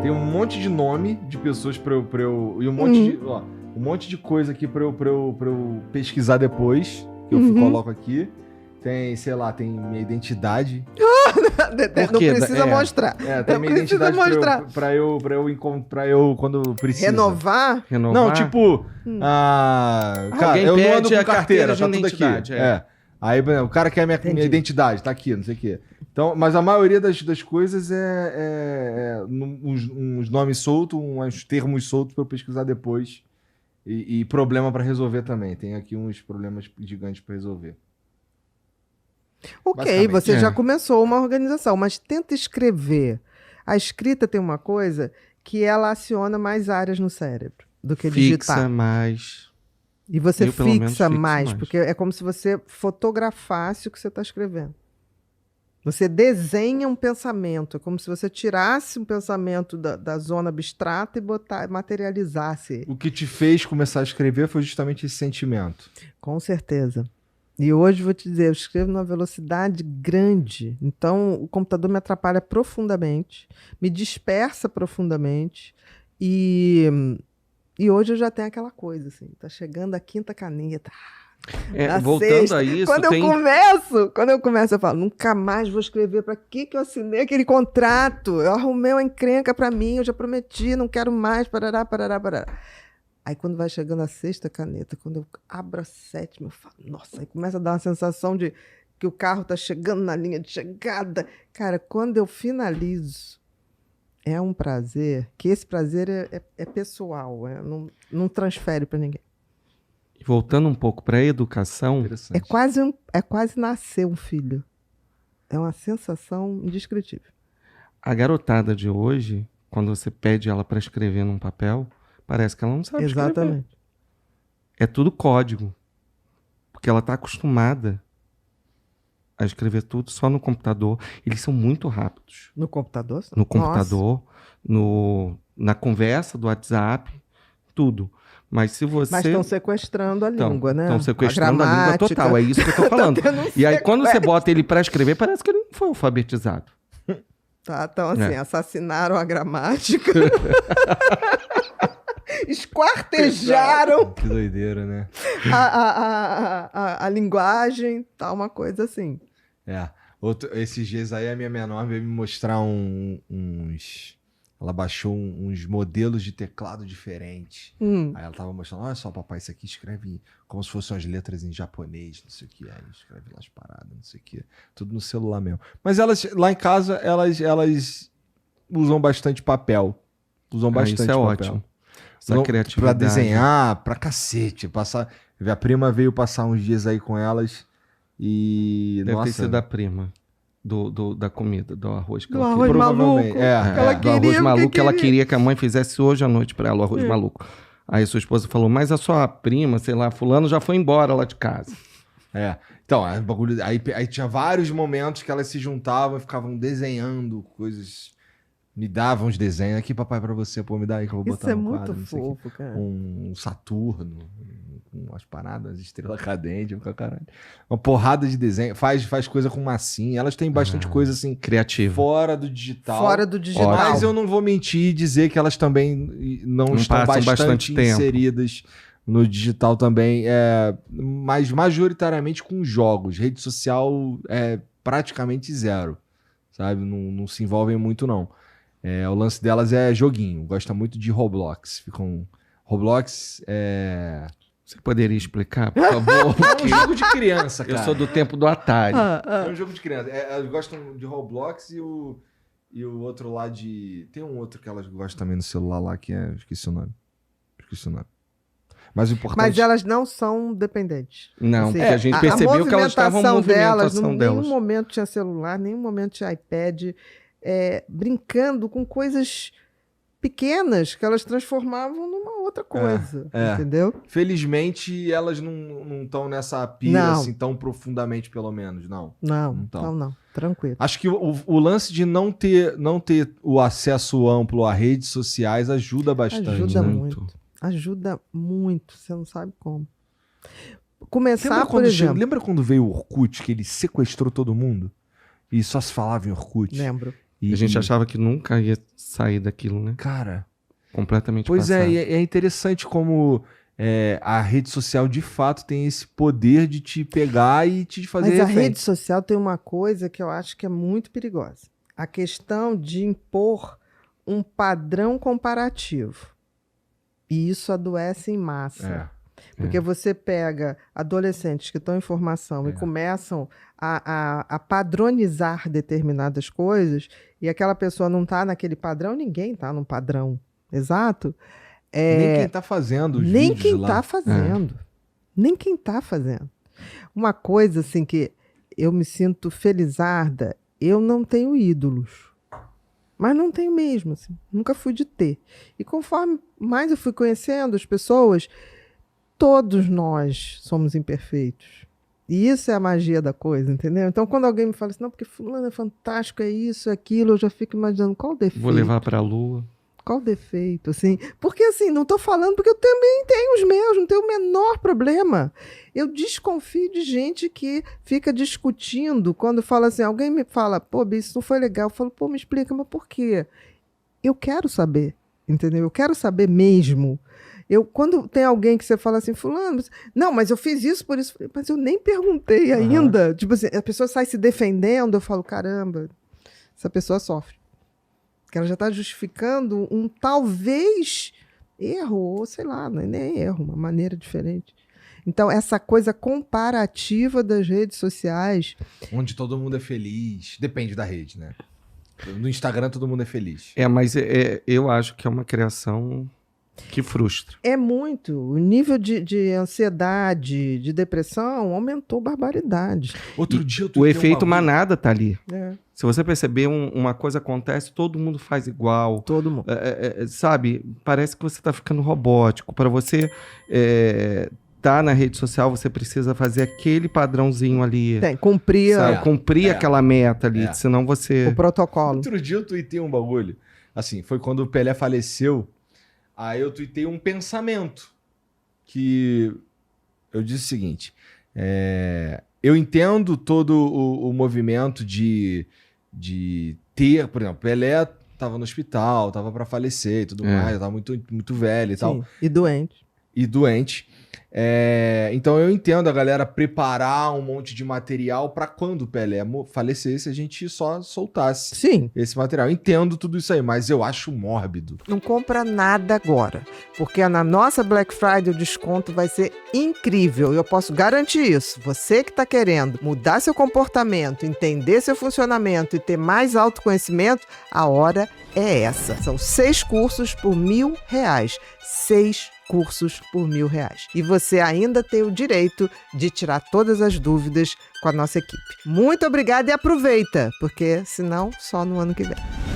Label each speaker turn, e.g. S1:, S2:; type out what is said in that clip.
S1: Tem um monte de nome de pessoas pra eu e um monte de, ó, um monte de coisa aqui pra eu pesquisar depois, que eu coloco aqui. Tem, sei lá, tem minha identidade.
S2: Não precisa mostrar.
S1: Tem
S2: Não
S1: minha
S2: precisa
S1: identidade
S2: mostrar.
S1: pra eu quando precisa.
S2: Renovar?
S1: Não, tipo, cara, eu não ando com carteira,
S3: de
S1: tá tudo aqui.
S3: identidade,
S1: Aí, por exemplo, o cara quer minha identidade, tá aqui, não sei o quê. Então, mas a maioria das coisas uns nomes soltos, uns termos soltos pra eu pesquisar depois. E problema pra resolver também. Tem aqui uns problemas gigantes pra resolver.
S2: Ok, você já começou uma organização, mas tenta escrever. A escrita tem uma coisa que ela aciona mais áreas no cérebro do que digitar.
S3: Fixa mais.
S2: E você
S3: pelo menos,
S2: fixa
S3: fixo
S2: mais, porque é como se você fotografasse o que você está escrevendo. Você desenha um pensamento, é como se você tirasse um pensamento da zona abstrata e materializasse.
S1: O que te fez começar a escrever foi justamente esse sentimento.
S2: Com certeza. E hoje vou te dizer, eu escrevo numa velocidade grande, então o computador me atrapalha profundamente, me dispersa profundamente, e hoje eu já tenho aquela coisa, assim, tá chegando a quinta caneta.
S3: Voltando
S2: sexta.
S3: a isso,
S2: Quando eu começo, eu falo, nunca mais vou escrever, pra que eu assinei aquele contrato? Eu arrumei uma encrenca pra mim, eu já prometi, não quero mais, parará. Aí quando vai chegando a sexta caneta, quando eu abro a sétima, eu falo, nossa, aí começa a dar uma sensação de que o carro tá chegando na linha de chegada. Cara, quando eu finalizo, é um prazer, que esse prazer é pessoal, não transfere para ninguém.
S3: Voltando um pouco para a educação,
S2: é quase nascer um filho. É uma sensação indescritível.
S3: A garotada de hoje, quando você pede ela para escrever num papel, parece que ela não sabe escrever.
S2: Exatamente.
S3: É tudo código. Porque ela está acostumada a escrever tudo só no computador. Eles são muito rápidos.
S2: No computador?
S3: No computador, na conversa do WhatsApp, tudo. Mas se você...
S2: Mas estão sequestrando a língua, né?
S3: Estão sequestrando a língua total. É isso que eu estou falando. E aí, quando você bota ele para escrever, parece que ele não foi alfabetizado.
S2: Tá, então assim, assassinaram a gramática. Esquartejaram.
S1: Que doideira, né?
S2: A linguagem, tá uma coisa assim.
S1: Esses dias aí a minha menor veio me mostrar uns... Ela baixou uns modelos de teclado diferentes. Aí ela tava mostrando, olha só, papai, isso aqui escreve como se fossem as letras em japonês, não sei o que. Aí escreve lá as paradas, não sei o que. Tudo no celular mesmo. Mas elas, lá em casa, elas usam bastante papel. Usam bastante
S3: isso é
S1: papel.
S3: Ótimo. Essa criatividade.
S1: Pra desenhar, pra cacete. A prima veio passar uns dias aí com elas e...
S3: Deve ter sido a prima. Da comida, do arroz que
S2: do
S3: ela
S2: arroz
S3: queria.
S2: maluco.
S3: Do arroz maluco que ela queria que a mãe fizesse hoje à noite pra ela, o arroz maluco. Aí sua esposa falou, mas a sua prima, sei lá, fulano já foi embora lá de casa.
S1: Então, aí tinha vários momentos que elas se juntavam e ficavam desenhando coisas, me davam uns desenhos. Aqui, papai, pra você, pô, me dá aí que eu vou botar no quadro.
S2: Isso é muito fofo, cara.
S1: Um Saturno, com as paradas, estrela cadente, caralho. Uma porrada de desenho, faz coisa com massinha. Elas têm bastante coisa assim,
S3: criativa.
S1: Fora do digital.
S2: Mas
S1: eu não vou mentir e dizer que elas também não estão bastante inseridas no digital também, mas majoritariamente com jogos. Rede social é praticamente zero, sabe? Não se envolvem muito, não. O lance delas é joguinho. Gosta muito de Roblox. Roblox é...
S3: Você poderia explicar, por favor?
S1: É um jogo de criança, cara.
S3: Eu sou do tempo do Atari.
S1: É um jogo de criança. Elas gostam de Roblox e o outro lá de... Tem um outro que elas gostam também no celular lá, que é... Esqueci o nome. Mas o importante...
S2: Mas elas não são dependentes.
S3: Não, porque a gente percebeu que elas estavam em movimentação delas.
S2: Nenhum momento tinha celular, nenhum momento tinha iPad, brincando com coisas pequenas que elas transformavam numa outra coisa, entendeu?
S1: Felizmente, elas não estão nessa pira assim tão profundamente, pelo menos, não.
S2: Não. Tranquilo.
S1: Acho que o lance de não ter o acesso amplo a redes sociais ajuda bastante.
S2: Ajuda muito, você não sabe como. Começar, por exemplo...
S1: Lembra quando veio o Orkut, que ele sequestrou todo mundo? E só se falava em Orkut?
S2: Lembro.
S3: A gente achava que nunca ia sair daquilo, né?
S1: Cara,
S3: Completamente
S1: pois
S3: passado.
S1: é interessante como a rede social de fato tem esse poder de te pegar e te fazer
S2: Mas a
S1: refém.
S2: rede social tem uma coisa que eu acho que é muito perigosa. A questão de impor um padrão comparativo. E isso adoece em massa. Porque você pega adolescentes que estão em formação e começam a padronizar determinadas coisas, e aquela pessoa não está naquele padrão, ninguém está num padrão. Exato.
S1: Nem quem tá fazendo os
S2: Nem
S1: vídeos
S2: quem
S1: lá.
S2: tá fazendo. Nem quem tá fazendo. Uma coisa assim que eu me sinto felizarda, eu não tenho ídolos. Mas não tenho mesmo, assim. Nunca fui de ter. E conforme mais eu fui conhecendo as pessoas, todos nós somos imperfeitos. E isso é a magia da coisa, entendeu? Então, quando alguém me fala assim, não, porque fulano é fantástico, é isso, é aquilo, eu já fico imaginando qual o defeito.
S3: Vou levar pra lua.
S2: Qual o defeito, assim? Porque, assim, não estou falando porque eu também tenho os meus, não tenho o menor problema. Eu desconfio de gente que fica discutindo quando fala assim, alguém me fala, pô, Bi, isso não foi legal. Eu falo, pô, me explica, mas por quê? Eu quero saber, entendeu? Eu quero saber mesmo. Quando tem alguém que você fala assim, fulano, não, mas eu fiz isso por isso, mas eu nem perguntei ainda. Tipo assim, a pessoa sai se defendendo, eu falo, caramba, essa pessoa sofre. Que ela já está justificando um talvez erro, ou sei lá, não é nem erro, uma maneira diferente. Então, essa coisa comparativa das redes sociais...
S1: Onde todo mundo é feliz. Depende da rede, né? No Instagram todo mundo é feliz.
S3: Mas eu acho que é uma criação que frustra.
S2: É muito. O nível de ansiedade, de depressão aumentou barbaridade.
S1: Outro dia eu
S3: O efeito manada tá ali.
S2: É.
S3: Se você perceber, uma coisa acontece, todo mundo faz igual.
S2: Todo mundo.
S3: Sabe? Parece que você tá ficando robótico. Para você tá na rede social, você precisa fazer aquele padrãozinho ali.
S2: Tem, cumprir
S3: cumprir aquela meta ali, senão você...
S2: o protocolo.
S1: Outro dia eu tuitei um bagulho. Assim, foi quando o Pelé faleceu. Aí eu tuitei um pensamento. Que eu disse o seguinte. Eu entendo todo o movimento de ter, por exemplo, Pelé tava no hospital, tava para falecer e tudo mais, tava muito, muito velho e tal.
S2: E doente.
S1: Então eu entendo a galera preparar um monte de material para quando o Pelé falecesse, a gente só soltasse esse material. Entendo tudo isso aí, mas eu acho mórbido.
S2: Não compra nada agora, porque na nossa Black Friday o desconto vai ser incrível. E eu posso garantir isso. Você que está querendo mudar seu comportamento, entender seu funcionamento e ter mais autoconhecimento, a hora é essa. São 6 cursos por R$1.000. 6 cursos por R$1.000. E você ainda tem o direito de tirar todas as dúvidas com a nossa equipe. Muito obrigada e aproveita, porque senão só no ano que vem.